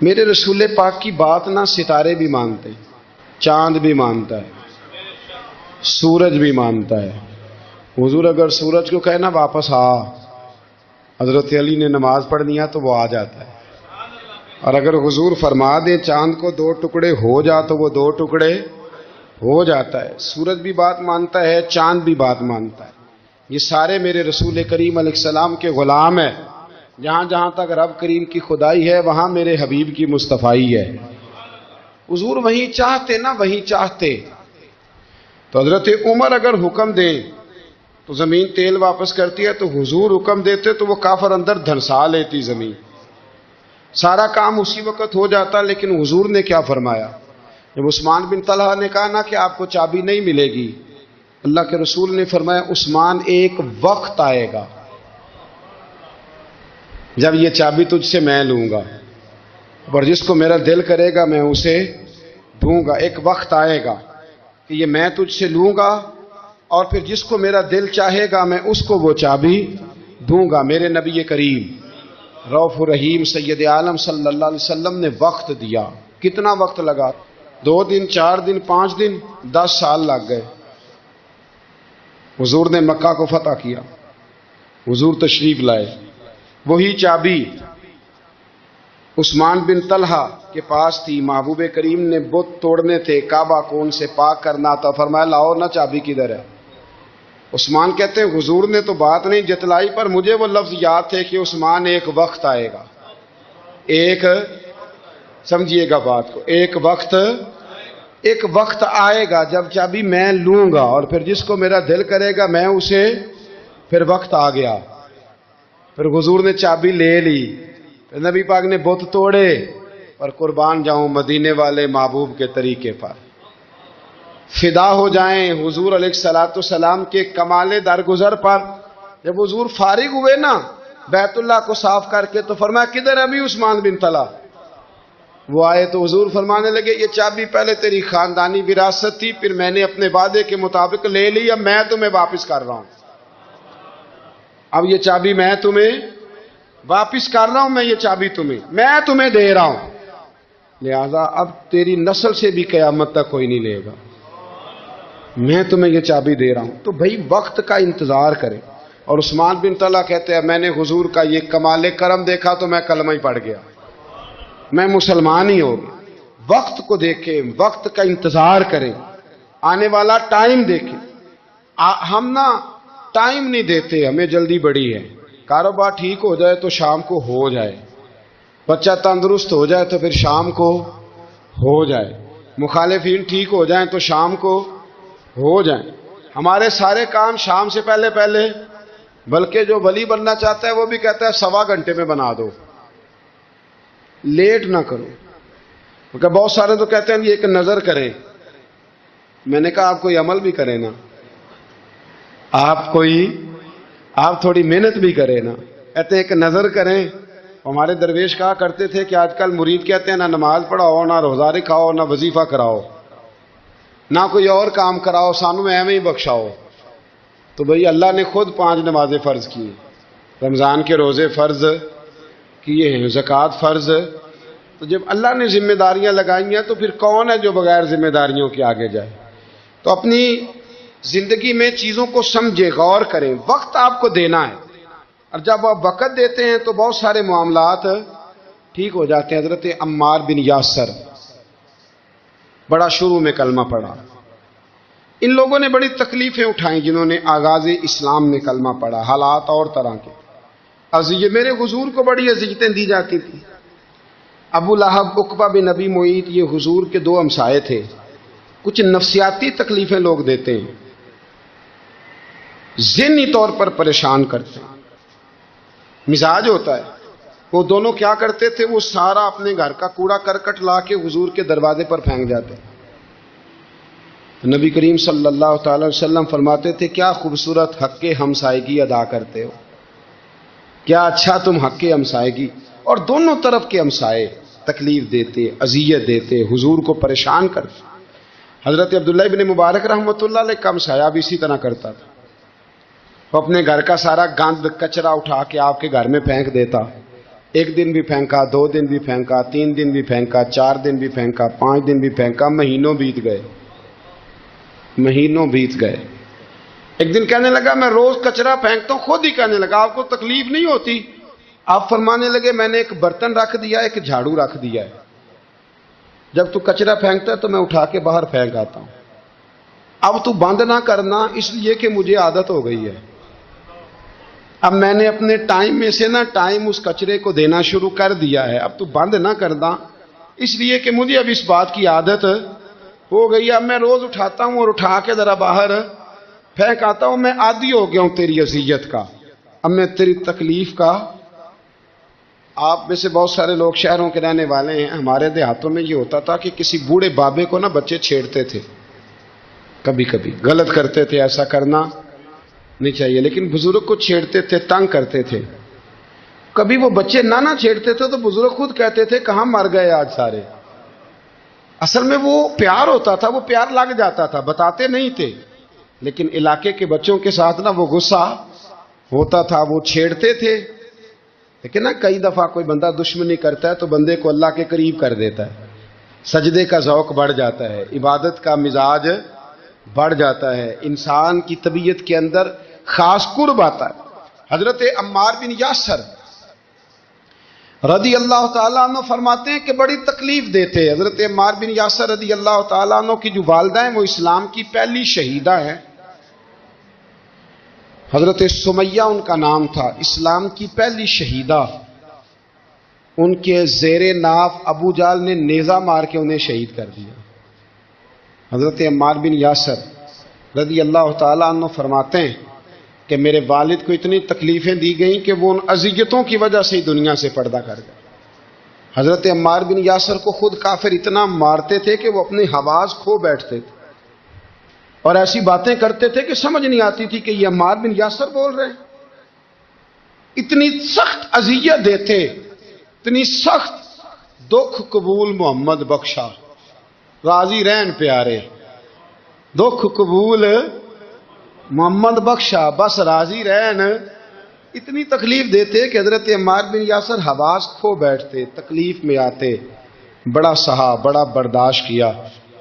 میرے رسول پاک کی بات نہ ستارے بھی مانتے، چاند بھی مانتا ہے، سورج بھی مانتا ہے۔ حضور اگر سورج کو کہنا واپس آ، حضرت علی نے نماز پڑھنی ہے تو وہ آ جاتا ہے، اور اگر حضور فرما دیں چاند کو دو ٹکڑے ہو جا تو وہ دو ٹکڑے ہو جاتا ہے۔ سورج بھی بات مانتا ہے، چاند بھی بات مانتا ہے۔ یہ سارے میرے رسول کریم علیہ السلام کے غلام ہیں۔ جہاں جہاں تک رب کریم کی خدائی ہے وہاں میرے حبیب کی مصطفائی ہے۔ حضور وہیں چاہتے نا وہیں چاہتے تو حضرت عمر اگر حکم دیں تو زمین تیل واپس کرتی ہے، تو حضور حکم دیتے تو وہ کافر اندر دھنسا لیتی زمین، سارا کام اسی وقت ہو جاتا۔ لیکن حضور نے کیا فرمایا؟ جب عثمان بن طلحہ نے کہا نا کہ آپ کو چابی نہیں ملے گی، اللہ کے رسول نے فرمایا عثمان ایک وقت آئے گا جب یہ چابی تجھ سے میں لوں گا، اور جس کو میرا دل کرے گا میں اسے دوں گا۔ ایک وقت آئے گا کہ یہ میں تجھ سے لوں گا، اور پھر جس کو میرا دل چاہے گا میں اس کو وہ چابی دوں گا۔ میرے نبی کریم رؤوف الرحیم سید عالم صلی اللہ علیہ وسلم نے وقت دیا۔ کتنا وقت لگا؟ 2 دن، 4 دن، 5 دن، 10 سال لگ گئے۔ حضور نے مکہ کو فتح کیا، حضور تشریف لائے، وہی چابی عثمان بن طلحہ کے پاس تھی۔ محبوب کریم نے بت توڑنے تھے، کعبہ کون سے پاک کرنا تھا، فرمایا لاؤ نا چابی کدھر ہے؟ عثمان کہتے ہیں حضور نے تو بات نہیں جتلائی، پر مجھے وہ لفظ یاد تھے کہ عثمان ایک وقت آئے گا، ایک، سمجھیے گا بات کو، ایک وقت آئے گا جب چابی میں لوں گا، اور پھر جس کو میرا دل کرے گا میں اسے، پھر وقت آ گیا، پھر حضور نے چابی لے لی، پھر نبی پاک نے بت توڑے، اور قربان جاؤں مدینے والے محبوب کے طریقے پر فدا ہو جائیں حضور علیہ الصلوۃ والسلام کے کمال درگزر پر۔ جب حضور فارغ ہوئے نا بیت اللہ کو صاف کر کے تو فرمایا کدھر ہے ابھی عثمان بن طلحہ؟ وہ آئے تو حضور فرمانے لگے یہ چابی پہلے تیری خاندانی وراثت تھی، پھر میں نے اپنے وعدے کے مطابق لے لی، اب میں تمہیں واپس کر رہا ہوں، اب یہ چابی میں تمہیں واپس کر رہا ہوں، میں یہ چابی میں تمہیں دے رہا ہوں، لہذا اب تیری نسل سے بھی قیامت تک کوئی نہیں لے گا، میں تمہیں یہ چابی دے رہا ہوں۔ تو بھائی وقت کا انتظار کرے۔ اور عثمان بن طلحہ کہتے ہیں میں نے حضور کا یہ کمال کرم دیکھا تو میں کلمہ ہی پڑھ گیا، میں مسلمان ہی ہو گیا۔ وقت کو دیکھیں، وقت کا انتظار کریں، آنے والا ٹائم دیکھیں۔ ہم نا ٹائم نہیں دیتے، ہمیں جلدی بڑی ہے، کاروبار ٹھیک ہو جائے تو شام کو ہو جائے، بچہ تندرست ہو جائے تو پھر شام کو ہو جائے، مخالفین ٹھیک ہو جائیں تو شام کو ہو جائیں۔ ہمارے سارے کام شام سے پہلے پہلے، بلکہ جو ولی بننا چاہتا ہے وہ بھی کہتا ہے 1.25 گھنٹے میں بنا دو، لیٹ نہ کرو۔ کیونکہ بہت سارے تو کہتے ہیں یہ ایک نظر کریں، میں نے کہا آپ کوئی عمل بھی کریں نا، آپ تھوڑی محنت بھی کریں نا، کہتے ہیں ایک نظر کریں۔ ہمارے درویش کہا کرتے تھے کہ آج کل مرید کہتے ہیں نہ نماز پڑھاؤ، نہ روزہ رکھاؤ، نہ وظیفہ کراؤ، نہ کوئی اور کام کراؤ، سانو ایویں ہی بخشاؤ۔ تو بھئی اللہ نے خود 5 نمازیں فرض کی، رمضان کے روزے فرض کیے ہیں، زکوٰۃ فرض۔ تو جب اللہ نے ذمہ داریاں لگائی ہیں تو پھر کون ہے جو بغیر ذمہ داریوں کے آگے جائے؟ تو اپنی زندگی میں چیزوں کو سمجھے، غور کریں، وقت آپ کو دینا ہے، اور جب آپ وقت دیتے ہیں تو بہت سارے معاملات ٹھیک ہو جاتے ہیں۔ حضرت عمار بن یاسر بڑا شروع میں کلمہ پڑھا، ان لوگوں نے بڑی تکلیفیں اٹھائیں جنہوں نے آغاز اسلام میں کلمہ پڑھا، حالات اور طرح کے اذیت، میرے حضور کو بڑی اذیتیں دی جاتی تھی۔ ابو لہب، عقبہ بن ابی معیط، یہ حضور کے 2 ہمسائے تھے۔ کچھ نفسیاتی تکلیفیں لوگ دیتے ہیں، ذہنی طور پر پریشان کرتے ہیں، مزاج ہوتا ہے۔ وہ دونوں کیا کرتے تھے؟ وہ سارا اپنے گھر کا کوڑا کرکٹ لا کے حضور کے دروازے پر پھینک جاتے۔ نبی کریم صلی اللہ تعالی وسلم فرماتے تھے کیا خوبصورت حق ہمسائیگی ادا کرتے ہو، کیا اچھا تم حق ہمسائیگی۔ اور دونوں طرف کے ہمسائے تکلیف دیتے، اذیت دیتے، حضور کو پریشان کرتے۔ حضرت عبداللہ ابن مبارک رحمۃ اللہ علیہ کا ہمسایہ بھی اسی طرح کرتا تھا، وہ اپنے گھر کا سارا گند کچرا اٹھا کے آپ کے گھر میں پھینک دیتا، ایک دن بھی پھینکا، 2 دن بھی پھینکا، 3 دن بھی پھینکا، 4 دن بھی پھینکا، 5 دن بھی پھینکا، مہینوں بیت گئے، مہینوں بیت گئے۔ ایک دن کہنے لگا میں روز کچرا پھینکتا ہوں، خود ہی کہنے لگا آپ کو تکلیف نہیں ہوتی؟ آپ فرمانے لگے میں نے ایک برتن رکھ دیا، ایک جھاڑو رکھ دیا ہے، جب تو کچرا پھینکتا ہے تو میں اٹھا کے باہر پھینک آتا ہوں، اب تو بند نہ کرنا، اس لیے کہ مجھے عادت ہو گئی ہے۔ اب میں نے اپنے ٹائم میں سے نا ٹائم اس کچرے کو دینا شروع کر دیا ہے، اب تو بند نہ کرنا، اس لیے کہ مجھے اب اس بات کی عادت ہو گئی ہے، اب میں روز اٹھاتا ہوں اور اٹھا کے ذرا باہر پھینک آتا ہوں، میں عادی ہو گیا ہوں تیری اذیت کا، اب میں تیری تکلیف کا۔ آپ میں سے بہت سارے لوگ شہروں کے رہنے والے ہیں، ہمارے دیہاتوں میں یہ ہوتا تھا کہ کسی بوڑھے بابے کو نا بچے چھیڑتے تھے، کبھی کبھی غلط کرتے تھے، ایسا کرنا نہیں چاہیے، لیکن بزرگ کو چھیڑتے تھے، تنگ کرتے تھے۔ کبھی وہ بچے نہ چھیڑتے تھے تو بزرگ خود کہتے تھے کہاں مر گئے آج سارے۔ اصل میں وہ پیار ہوتا تھا، وہ پیار لگ جاتا تھا، بتاتے نہیں تھے، لیکن علاقے کے بچوں کے ساتھ نا وہ غصہ ہوتا تھا، وہ چھیڑتے تھے۔ لیکن نا کئی دفعہ کوئی بندہ دشمنی کرتا ہے تو بندے کو اللہ کے قریب کر دیتا ہے، سجدے کا ذوق بڑھ جاتا ہے، عبادت کا مزاج بڑھ جاتا ہے، انسان کی طبیعت کے اندر خاص قرب آتا ہے۔ حضرت عمار بن یاسر رضی اللہ تعالیٰ عنہ فرماتے ہیں کہ بڑی تکلیف دیتے۔ حضرت عمار بن یاسر رضی اللہ تعالیٰ عنہ کی جو والدہ ہیں وہ اسلام کی پہلی شہیدہ ہیں، حضرت سمیہ ان کا نام تھا، اسلام کی پہلی شہیدہ۔ ان کے زیر ناف ابو جال نے نیزہ مار کے انہیں شہید کر دیا۔ حضرت عمار بن یاسر رضی اللہ تعالیٰ عنہ فرماتے ہیں کہ میرے والد کو اتنی تکلیفیں دی گئیں کہ وہ ان اذیتوں کی وجہ سے ہی دنیا سے پردہ کر گئے۔ حضرت عمار بن یاسر کو خود کافر اتنا مارتے تھے کہ وہ اپنے حواس کھو بیٹھتے تھے اور ایسی باتیں کرتے تھے کہ سمجھ نہیں آتی تھی کہ یہ عمار بن یاسر بول رہے ہیں۔ اتنی سخت اذیت دیتے، اتنی سخت۔ دکھ قبول محمد بخشا، راضی رہن پیارے، دکھ قبول محمد بخشا، بس راضی رہن۔ اتنی تکلیف دیتے کہ حضرت عمار بن یاسر حواس کھو بیٹھتے، تکلیف میں آتے، بڑا سہا، بڑا برداشت کیا۔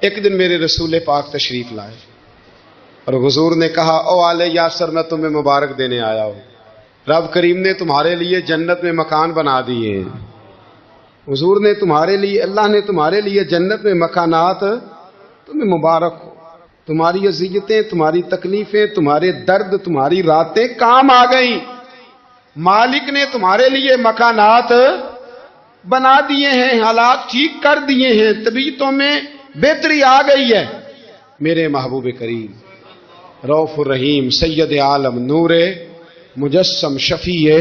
ایک دن میرے رسول پاک تشریف لائے اور حضور نے کہا او آل یاسر میں تمہیں مبارک دینے آیا ہوں، رب کریم نے تمہارے لیے جنت میں مکان بنا دیے ہیں۔ حضور نے تمہارے لیے، اللہ نے تمہارے لیے جنت میں مکانات، تمہیں مبارک ہو، تمہاری اذیتیں، تمہاری تکلیفیں، تمہارے درد، تمہاری راتیں کام آ گئیں، مالک نے تمہارے لیے مکانات بنا دیے ہیں، حالات ٹھیک کر دیے ہیں، طبیعتوں میں بہتری آ گئی ہے۔ میرے محبوب کریم رؤوف الرحیم سید عالم نور مجسم شفیع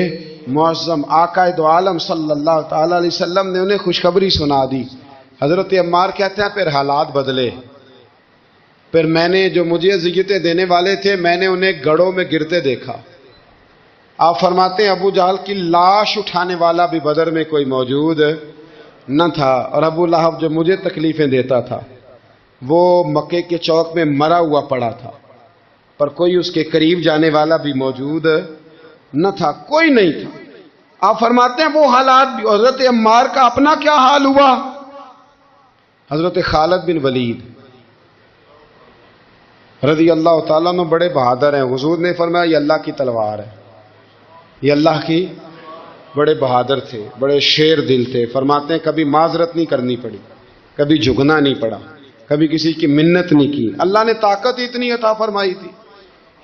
معظم آقا دو عالم صلی اللہ تعالی علیہ وسلم نے انہیں خوشخبری سنا دی۔ حضرت عمار کہتے ہیں پھر حالات بدلے، پھر میں نے جو مجھے اذیتیں دینے والے تھے میں نے انہیں گڑھوں میں گرتے دیکھا۔ آپ فرماتے ہیں ابو جہل کی لاش اٹھانے والا بھی بدر میں کوئی موجود نہ تھا، اور ابو لہب جو مجھے تکلیفیں دیتا تھا وہ مکے کے چوک میں مرا ہوا پڑا تھا، پر کوئی اس کے قریب جانے والا بھی موجود نہ تھا، کوئی نہیں تھا۔ آپ فرماتے ہیں وہ حالات بھی۔ حضرت عمار کا اپنا کیا حال ہوا؟ حضرت خالد بن ولید رضی اللہ تعالیٰ عنہ بڑے بہادر ہیں، حضور نے فرمایا یہ اللہ کی تلوار ہے، یہ اللہ کی، بڑے بہادر تھے، بڑے شیر دل تھے۔ فرماتے ہیں کبھی معذرت نہیں کرنی پڑی، کبھی جھکنا نہیں پڑا، کبھی کسی کی منت نہیں کی، اللہ نے طاقت اتنی عطا فرمائی تھی،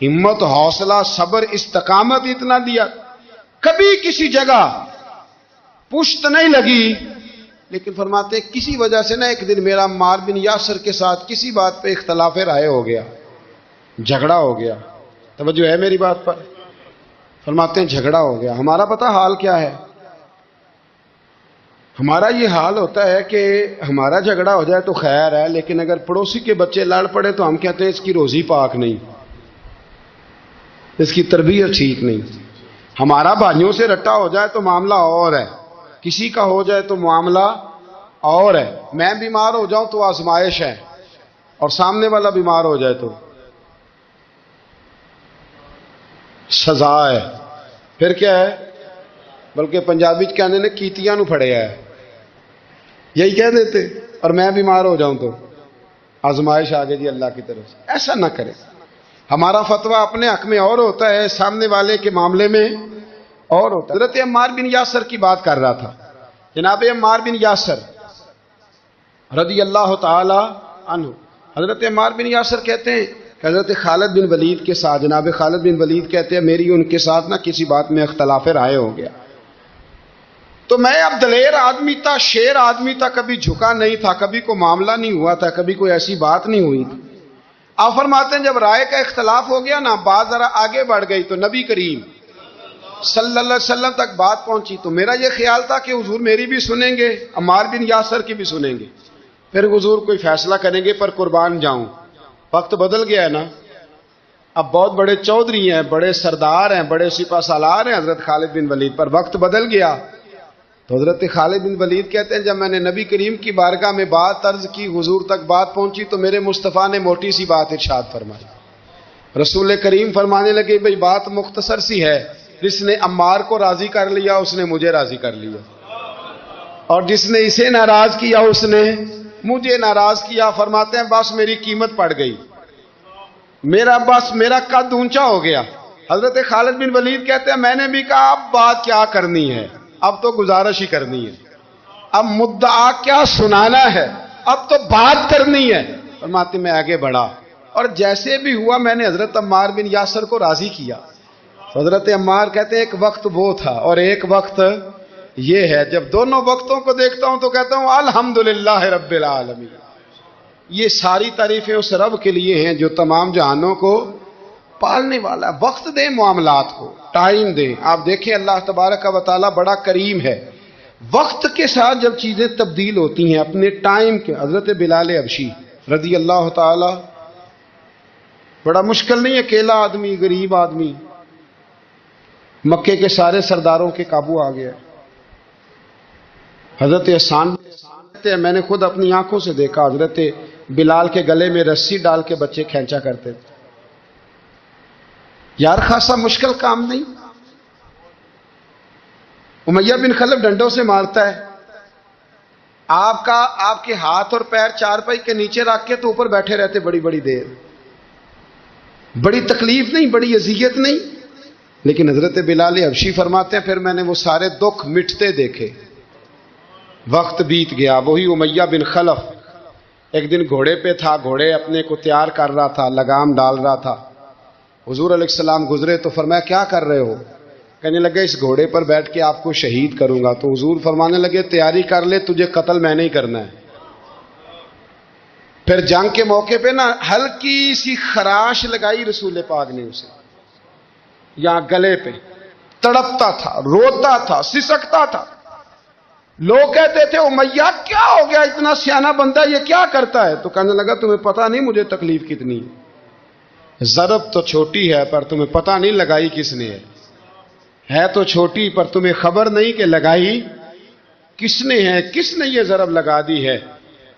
ہمت، حوصلہ، صبر، استقامت اتنا دیا، کبھی کسی جگہ پشت نہیں لگی۔ لیکن فرماتے ہیں کسی وجہ سے نا ایک دن میرا عمار بن یاسر کے ساتھ کسی بات پہ اختلاف رائے ہو گیا، جھگڑا ہو گیا۔ توجہ ہے میری بات پر؟ فرماتے ہیں جھگڑا ہو گیا۔ ہمارا پتہ حال کیا ہے؟ ہمارا یہ حال ہوتا ہے کہ ہمارا جھگڑا ہو جائے تو خیر ہے، لیکن اگر پڑوسی کے بچے لڑ پڑے تو ہم کہتے ہیں اس کی روزی پاک نہیں، اس کی تربیت ٹھیک نہیں۔ ہمارا بھائیوں سے رٹا ہو جائے تو معاملہ اور ہے، کسی کا ہو جائے تو معاملہ اور ہے۔ میں بیمار ہو جاؤں تو آزمائش ہے، اور سامنے والا بیمار ہو جائے تو سزا ہے۔ پھر کیا ہے؟ بلکہ پنجابی کہنے نے کیتیاں نو پھڑیا ہے، یہی کہہ دیتے، اور میں بیمار ہو جاؤں تو آزمائش آگے جی اللہ کی طرف سے۔ ایسا نہ کرے، ہمارا فتویٰ اپنے حق میں اور ہوتا ہے، سامنے والے کے معاملے میں اور ہوتا ہے۔ حضرت عمار بن یاسر کی بات کر رہا تھا، جناب عمار بن یاسر رضی اللہ تعالی عنہ، حضرت عمار بن یاسر کہتے ہیں کہ حضرت خالد بن ولید کے ساتھ، جناب خالد بن ولید کہتے ہیں میری ان کے ساتھ نہ کسی بات میں اختلاف رائے ہو گیا، تو میں اب دلیر آدمی تھا، شیر آدمی تھا، کبھی جھکا نہیں تھا، کبھی کوئی معاملہ نہیں ہوا تھا، کبھی کوئی ایسی بات نہیں ہوئی تھی۔ آپ فرماتے ہیں جب رائے کا اختلاف ہو گیا نا، بات ذرا آگے بڑھ گئی تو نبی کریم صلی اللہ علیہ وسلم تک بات پہنچی، تو میرا یہ خیال تھا کہ حضور میری بھی سنیں گے، عمار بن یاسر کی بھی سنیں گے، پھر حضور کوئی فیصلہ کریں گے، پر قربان جاؤں وقت بدل گیا ہے نا، اب بہت بڑے چودھری ہیں، بڑے سردار ہیں، بڑے سپہ سالار ہیں حضرت خالد بن ولید، پر وقت بدل گیا۔ تو حضرت خالد بن ولید کہتے ہیں جب میں نے نبی کریم کی بارگاہ میں بات عرض کی، حضور تک بات پہنچی، تو میرے مصطفیٰ نے موٹی سی بات ارشاد فرمائی۔ رسول کریم فرمانے لگے بھئی بات مختصر سی ہے، جس نے عمار کو راضی کر لیا اس نے مجھے راضی کر لیا، اور جس نے اسے ناراض کیا اس نے مجھے ناراض کیا۔ فرماتے ہیں بس میری قیمت پڑ گئی، میرا قد اونچا ہو گیا۔ حضرت خالد بن ولید کہتے ہیں میں نے بھی کہا اب بات کیا کرنی ہے، اب تو گزارش ہی کرنی ہے، اب مدعا کیا سنانا ہے، اب تو بات کرنی ہے۔ فرماتے میں آگے بڑھا، اور جیسے بھی ہوا میں نے حضرت عمار بن یاسر کو راضی کیا۔ حضرت عمار کہتے ہیں ایک وقت وہ تھا اور ایک وقت یہ ہے، جب دونوں وقتوں کو دیکھتا ہوں تو کہتا ہوں الحمدللہ رب العالمین، یہ ساری تعریفیں اس رب کے لیے ہیں جو تمام جہانوں کو پالنے والا ہے۔ وقت دیں معاملات کو، ٹائم دیں۔ آپ دیکھیں اللہ تبارک و تعالی بڑا کریم ہے، وقت کے ساتھ جب چیزیں تبدیل ہوتی ہیں اپنے ٹائم کے۔ حضرت بلال حبشی رضی اللہ تعالی، بڑا مشکل نہیں، اکیلا آدمی، غریب آدمی، مکے کے سارے سرداروں کے قابو آ گیا۔ حضرت حسان میں نے خود اپنی آنکھوں سے دیکھا، حضرت بلال کے گلے میں رسی ڈال کے بچے کھینچا کرتے تھے۔ یار خاصا مشکل کام نہیں۔ امیہ بن خلف ڈنڈوں سے مارتا ہے، آپ کے ہاتھ اور پیر چارپائی کے نیچے رکھ کے تو اوپر بیٹھے رہتے بڑی بڑی دیر، بڑی تکلیف نہیں، بڑی اذیت نہیں، لیکن حضرت بلال حبشی فرماتے ہیں پھر میں نے وہ سارے دکھ مٹتے دیکھے۔ وقت بیت گیا، وہی امیہ بن خلف ایک دن گھوڑے پہ تھا، گھوڑے اپنے کو تیار کر رہا تھا، لگام ڈال رہا تھا۔ حضور علیہ السلام گزرے تو فرمایا کیا کر رہے ہو؟ کہنے لگے اس گھوڑے پر بیٹھ کے آپ کو شہید کروں گا۔ تو حضور فرمانے لگے تیاری کر لے، تجھے قتل میں نہیں کرنا ہے۔ پھر جنگ کے موقع پہ نا ہلکی سی خراش لگائی رسول پاک نے اسے، یہاں گلے پہ، تڑپتا تھا، روتا تھا، سسکتا تھا۔ لوگ کہتے تھے امیہ کیا ہو گیا، اتنا سیانہ بندہ یہ کیا کرتا ہے؟ تو کہنے لگا تمہیں پتہ نہیں مجھے تکلیف کتنی ہے، ضرب تو چھوٹی ہے پر تمہیں پتہ نہیں لگائی کس نے ہے تو چھوٹی پر تمہیں خبر نہیں کہ لگائی کس نے ہے، کس نے یہ ضرب لگا دی ہے۔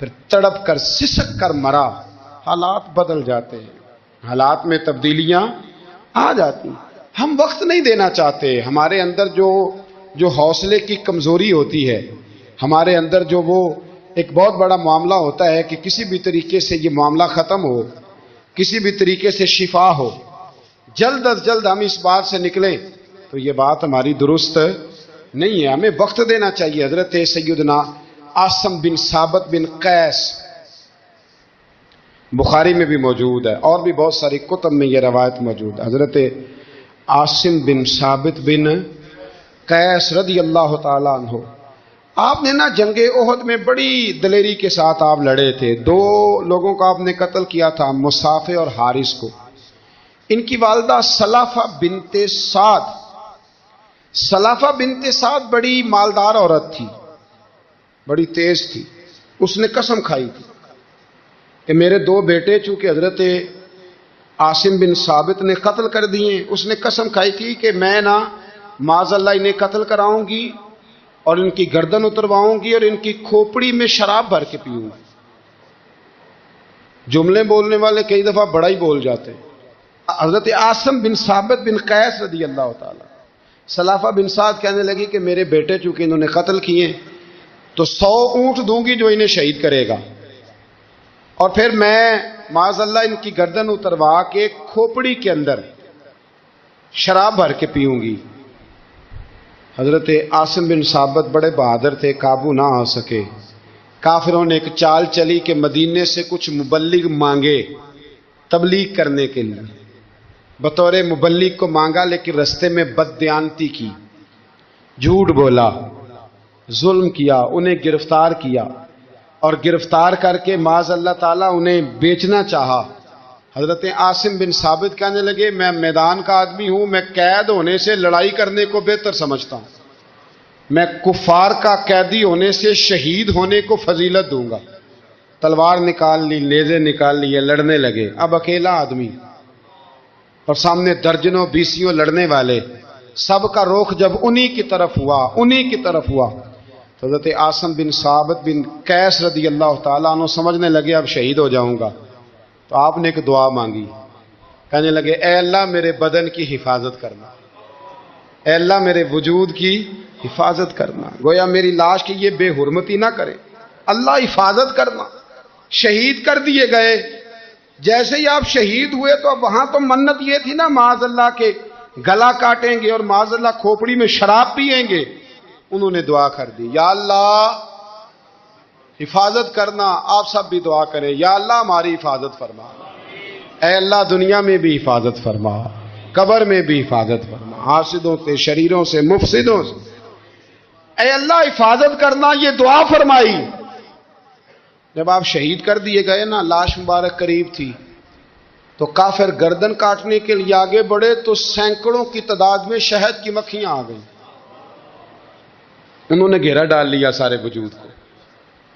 پھر تڑپ کر سسک کر مرا۔ حالات بدل جاتے ہیں، حالات میں تبدیلیاں آ جاتی ہیں۔ ہم وقت نہیں دینا چاہتے، ہمارے اندر جو حوصلے کی کمزوری ہوتی ہے، ہمارے اندر جو وہ ایک بہت بڑا معاملہ ہوتا ہے کہ کسی بھی طریقے سے یہ معاملہ ختم ہو، کسی بھی طریقے سے شفا ہو، جلد از جلد ہم اس بات سے نکلیں، تو یہ بات ہماری درست نہیں ہے۔ ہمیں وقت دینا چاہیے۔ حضرت سیدنا عاصم بن ثابت بن قیس، بخاری میں بھی موجود ہے اور بھی بہت ساری کتب میں یہ روایت موجود ہے۔ حضرت عاصم بن ثابت بن قیس رضی اللہ تعالیٰ عنہ، آپ نے نا جنگ احد میں بڑی دلیری کے ساتھ آپ لڑے تھے۔ دو لوگوں کو آپ نے قتل کیا تھا، مصافے اور حارث کو۔ ان کی والدہ سلافہ بنت سعد، سلافہ بنت سعد بڑی مالدار عورت تھی، بڑی تیز تھی۔ اس نے قسم کھائی تھی کہ میرے دو بیٹے چونکہ حضرت عاصم بن ثابت نے قتل کر دیے، اس نے قسم کھائی تھی کہ میں نا معاذ اللہ انہیں قتل کراؤں گی اور ان کی گردن اترواؤں گی اور ان کی کھوپڑی میں شراب بھر کے پیوں گی۔ جملے بولنے والے کئی دفعہ بڑا ہی بول جاتے ہیں۔ حضرت عاصم بن ثابت بن قیس رضی اللہ تعالی، سلافہ بن سعد کہنے لگی کہ میرے بیٹے چونکہ انہوں نے قتل کیے تو 100 اونٹ دوں گی جو انہیں شہید کرے گا، اور پھر میں معاذ اللہ ان کی گردن اتروا کے کھوپڑی کے اندر شراب بھر کے پیوں گی۔ حضرت عاصم بن ثابت بڑے بہادر تھے، قابو نہ آ سکے۔ کافروں نے ایک چال چلی کہ مدینے سے کچھ مبلغ مانگے تبلیغ کرنے کے لیے، بطور مبلغ کو مانگا، لیکن رستے میں بددیانتی کی، جھوٹ بولا، ظلم کیا، انہیں گرفتار کیا، اور گرفتار کر کے معاذ اللہ تعالیٰ انہیں بیچنا چاہا۔ حضرت عاصم بن ثابت کہنے لگے میں میدان کا آدمی ہوں، میں قید ہونے سے لڑائی کرنے کو بہتر سمجھتا ہوں، میں کفار کا قیدی ہونے سے شہید ہونے کو فضیلت دوں گا۔ تلوار نکال لی، نیزے نکال لیے، لڑنے لگے۔ اب اکیلا آدمی اور سامنے درجنوں بیسیوں لڑنے والے، سب کا رخ جب انہی کی طرف ہوا تو حضرت عاصم بن ثابت بن قیس رضی اللہ تعالیٰ عنہ سمجھنے لگے اب شہید ہو جاؤں گا، تو آپ نے ایک دعا مانگی، کہنے لگے اے اللہ میرے بدن کی حفاظت کرنا، اے اللہ میرے وجود کی حفاظت کرنا، گویا میری لاش کی یہ بے حرمتی نہ کرے، اللہ حفاظت کرنا۔ شہید کر دیے گئے۔ جیسے ہی آپ شہید ہوئے تو اب وہاں تو منت یہ تھی نا معاذ اللہ کے گلا کاٹیں گے اور معاذ اللہ کھوپڑی میں شراب پیئیں گے۔ انہوں نے دعا کر دی، یا اللہ حفاظت کرنا۔ آپ سب بھی دعا کریں، یا اللہ ہماری حفاظت فرما، اے اللہ دنیا میں بھی حفاظت فرما، قبر میں بھی حفاظت فرما، حاسدوں سے، شریروں سے، مفسدوں سے، اے اللہ حفاظت کرنا، یہ دعا فرمائی۔ جب آپ شہید کر دیے گئے نا، لاش مبارک قریب تھی، تو کافر گردن کاٹنے کے لیے آگے بڑھے تو سینکڑوں کی تعداد میں شہد کی مکھیاں آ گئیں، انہوں نے گھیرا ڈال لیا سارے وجود کو۔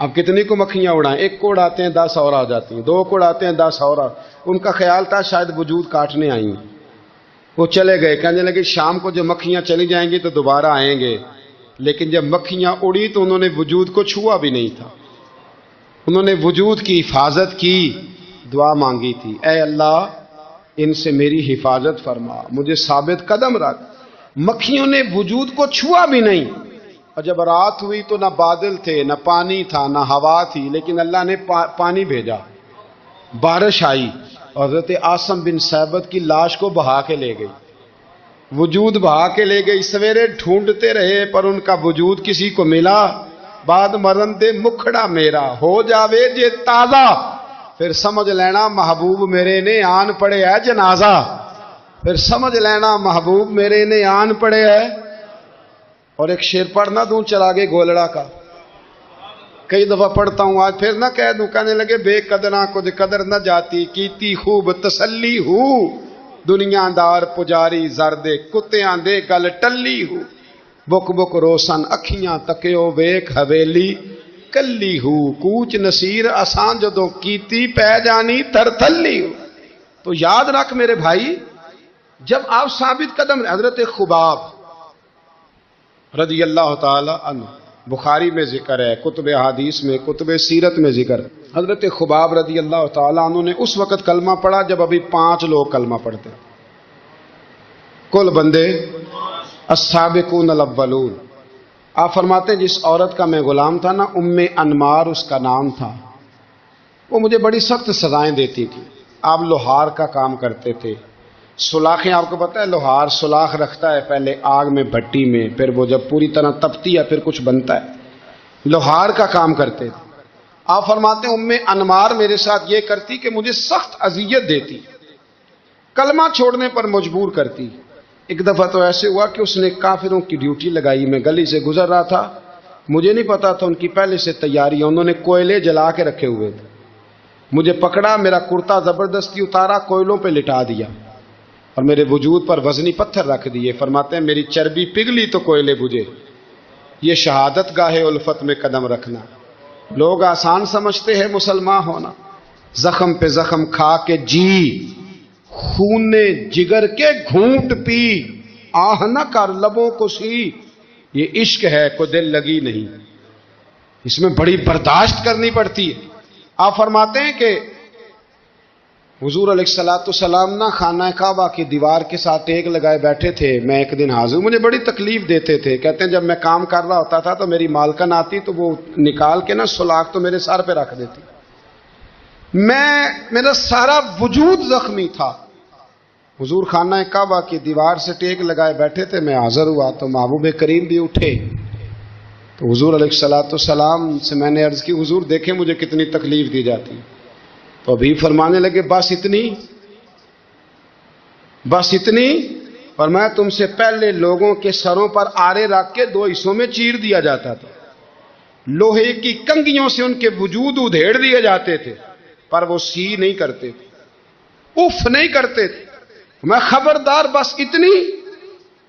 اب کتنی کو مکھیاں اڑائیں؟ ایک کو اڑاتے ہیں 10 اور آ جاتی ہیں، 2 کو اڑاتے ہیں 10 اور ان کا خیال تھا شاید وجود کاٹنے آئی ہیں۔ وہ چلے گئے، کہنے لگے شام کو جب مکھیاں چلی جائیں گی تو دوبارہ آئیں گے، لیکن جب مکھیاں اڑی تو انہوں نے وجود کو چھوا بھی نہیں تھا، انہوں نے وجود کی حفاظت کی، دعا مانگی تھی، اے اللہ ان سے میری حفاظت فرما، مجھے ثابت قدم رکھ۔ مکھیوں نے وجود کو چھوا بھی نہیں، اور جب رات ہوئی تو نہ بادل تھے، نہ پانی تھا، نہ ہوا تھی، لیکن اللہ نے پانی بھیجا، بارش آئی، اور حضرت عاصم بن ثابت کی لاش کو بہا کے لے گئی، وجود بہا کے لے گئی۔ سویرے ڈھونڈتے رہے پر ان کا وجود کسی کو ملا، بعد مرن دے مکھڑا میرا ہو جاوے جے تازہ، پھر سمجھ لینا محبوب میرے نے آن پڑے ہے جنازہ، پھر سمجھ لینا محبوب میرے نے آن پڑے ہے۔ اور ایک شعر پڑھنا دوں چراغے گولڑا کا، کئی دفعہ پڑھتا ہوں، آج پھر نہ کہہ دوں۔ کہنے لگے بے قدراں کچھ قدر نہ جاتی، کیتی خوب تسلی ہو، دنیا دار پجاری زردے کتیاں دے گل ٹلی ہو، بک بک روشن اکھیاں تکیو ویک حویلی کلی ہو، کوچ نصیر آسان جدوں کیتی پہ جانی ترتلی ہو۔ تو یاد رکھ میرے بھائی، جب آپ ثابت قدم، حضرت خباب رضی اللہ تعالی عنہ، بخاری میں ذکر ہے، کتب حدیث میں، کتب سیرت میں ذکر ہے، حضرت خباب رضی اللہ تعالی عنہ نے اس وقت کلمہ پڑھا جب ابھی 5 لوگ کلمہ پڑھتے، کل بندے السابقون الاولون۔ آپ فرماتے ہیں جس عورت کا میں غلام تھا نا، ام انمار اس کا نام تھا، وہ مجھے بڑی سخت سزائیں دیتی تھی۔ آپ لوہار کا کام کرتے تھے، سلاخیں، آپ کو پتہ ہے لوہار سلاخ رکھتا ہے پہلے آگ میں بھٹی میں، پھر وہ جب پوری طرح تپتی ہے پھر کچھ بنتا ہے، لوہار کا کام کرتے تھے۔ آپ فرماتے ہیں ام انمار میرے ساتھ یہ کرتی کہ مجھے سخت اذیت دیتی، کلمہ چھوڑنے پر مجبور کرتی۔ ایک دفعہ تو ایسے ہوا کہ اس نے کافروں کی ڈیوٹی لگائی، میں گلی سے گزر رہا تھا، مجھے نہیں پتا تھا ان کی پہلے سے تیاری ہے، انہوں نے کوئلے جلا کے رکھے ہوئے تھے، مجھے پکڑا، میرا کرتا زبردستی اتارا، کوئلوں پہ لٹا دیا اور میرے وجود پر وزنی پتھر رکھ دیے۔ فرماتے ہیں میری چربی پگھلی تو کوئلے بجھے۔ یہ شہادت گاہ الفت میں قدم رکھنا لوگ آسان سمجھتے ہیں مسلمان ہونا، زخم پہ زخم کھا کے جی، خون جگر کے گھونٹ پی، آہ نہ کر لبوں کو سی، یہ عشق ہے کو دل لگی نہیں، اس میں بڑی برداشت کرنی پڑتی ہے۔ آپ فرماتے ہیں کہ حضور علیہ السلام نا خانہ کعبہ کی دیوار کے ساتھ ٹیک لگائے بیٹھے تھے. میں ایک دن حاضر، مجھے بڑی تکلیف دیتے تھے. کہتے ہیں جب میں کام کر رہا ہوتا تھا تو میری مالکن آتی تو وہ نکال کے نا سلاخ تو میرے سر پہ رکھ دیتی. میرا سارا وجود زخمی تھا. حضور خانہ کعبہ کی دیوار سے ٹیک لگائے بیٹھے تھے، میں حاضر ہوا تو محبوب کریم بھی اٹھے. تو حضور علیہ السلام سے میں نے عرض کی حضور دیکھیں مجھے کتنی تکلیف دی جاتی. تو ابھی فرمانے لگے بس اتنی. فرمایا تم سے پہلے لوگوں کے سروں پر آرے رکھ کے 2 حصوں میں چیر دیا جاتا تھا، لوہے کی کنگھیوں سے ان کے وجود ادھیڑ دیے جاتے تھے، پر وہ سی نہیں کرتے تھے، اف نہیں کرتے تھے. میں خبردار بس اتنی.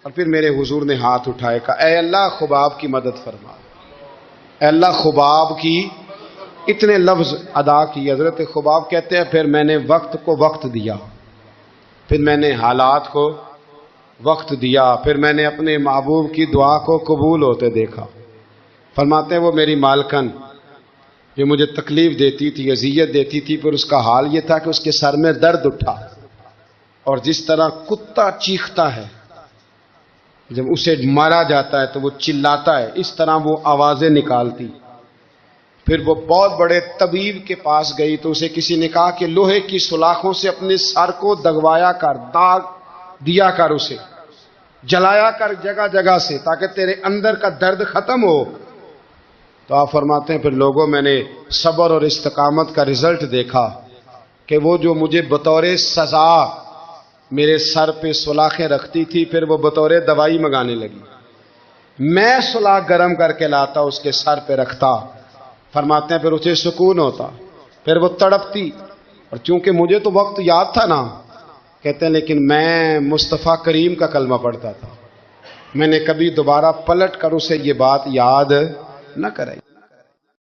اور پھر میرے حضور نے ہاتھ اٹھائے کہا اے اللہ خباب کی مدد فرما. اے اللہ خباب کی اتنے لفظ ادا کی. حضرت خباب کہتے ہیں پھر میں نے وقت کو وقت دیا، پھر میں نے حالات کو وقت دیا، پھر میں نے اپنے محبوب کی دعا کو قبول ہوتے دیکھا. فرماتے ہیں وہ میری مالکن جو مجھے تکلیف دیتی تھی، اذیت دیتی تھی، پھر اس کا حال یہ تھا کہ اس کے سر میں درد اٹھا، اور جس طرح کتا چیختا ہے جب اسے مارا جاتا ہے تو وہ چلاتا ہے، اس طرح وہ آوازیں نکالتی. پھر وہ بہت بڑے طبیب کے پاس گئی تو اسے کسی نے کہا کہ لوہے کی سلاخوں سے اپنے سر کو دغوایا کر، داغ دیا کر، اسے جلایا کر جگہ جگہ سے تاکہ تیرے اندر کا درد ختم ہو. تو آپ فرماتے ہیں پھر لوگوں میں نے صبر اور استقامت کا رزلٹ دیکھا کہ وہ جو مجھے بطور سزا میرے سر پہ سلاخیں رکھتی تھی پھر وہ بطور دوائی منگانے لگی. میں سلاخ گرم کر کے لاتا اس کے سر پہ رکھتا. فرماتے ہیں پھر اسے سکون ہوتا، پھر وہ تڑپتی. اور چونکہ مجھے تو وقت یاد تھا نا، کہتے ہیں لیکن میں مصطفیٰ کریم کا کلمہ پڑھتا تھا، میں نے کبھی دوبارہ پلٹ کر اسے یہ بات یاد نہ کرائی.